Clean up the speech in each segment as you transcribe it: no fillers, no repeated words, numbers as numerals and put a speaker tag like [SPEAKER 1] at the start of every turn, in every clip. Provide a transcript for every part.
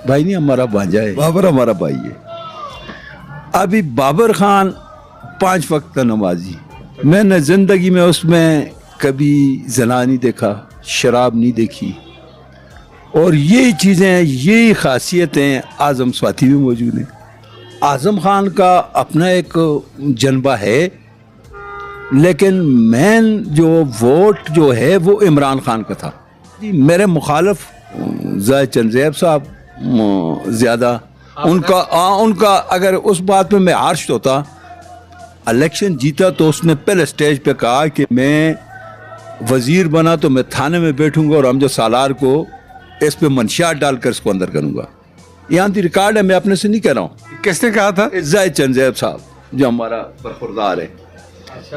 [SPEAKER 1] भाई नहीं, हमारा भांजा है। बाबर हमारा भाई है। अभी बाबर खान 5 वक्त का नमाजी, मैंने ज़िंदगी में उसमें कभी जना नहीं देखा, शराब नहीं देखी, और यही चीज़ें, यही खासियतें आज़म स्वाति में मौजूद हैं। आज़म खान का अपना एक जन्बा है, लेकिन मेन जो वोट जो है वो इमरान खान का था। मेरे मुखालफ ज़ाहिद चंद साहब ज़्यादा, उनका अगर उस बात में मैं आर्श होता, इलेक्शन जीता तो उसने पहले स्टेज पे कहा कि मैं वज़ीर बना तो मैं थाने में बैठूंगा और हम जो सालार को इस पे मंशियात डालकर इसको अंदर करूंगा। यहाँ की रिकॉर्ड है, मैं अपने से नहीं कह रहा हूँ।
[SPEAKER 2] किसने कहा था?
[SPEAKER 1] ज़ाहिद चंद साहब जो हमारा बरखुरदार है।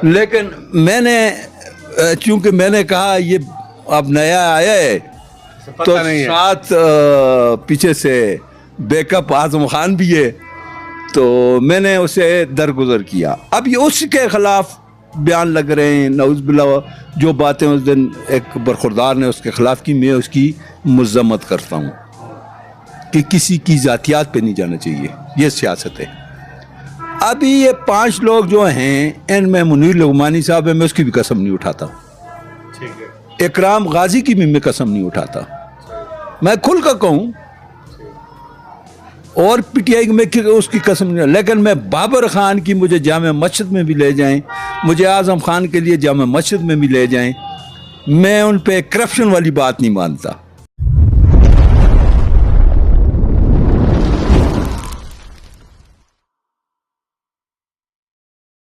[SPEAKER 1] लेकिन मैंने चूंकि मैंने कहा ये अब नया आया है तो साथ पीछे से बैकअप आज़म खान भी है, तो मैंने उसे दरगुजर किया। अब ये उसके खिलाफ बयान लग रहे हैं, नऊज़ुबिल्लाह। जो बातें उस दिन एक बरखुरदार ने उसके खिलाफ की, मैं उसकी मज़म्मत करता हूँ कि किसी की ज़ातियात पे नहीं जाना चाहिए, ये सियासत है। अभी ये 5 लोग जो हैं, इनमें मुनीर लुघमानी साहब है, मैं उसकी भी कसम नहीं उठाता। इकराम गाजी की भी मैं कसम नहीं उठाता, मैं खुल कर कहूँ, और पीटीआई में उसकी कसम नहीं। लेकिन मैं बाबर खान की, मुझे जामे मस्जिद में भी ले जाएं, मुझे आज़म खान के लिए जामे मस्जिद में भी ले जाएं, मैं उन पे करप्शन वाली बात नहीं मानता।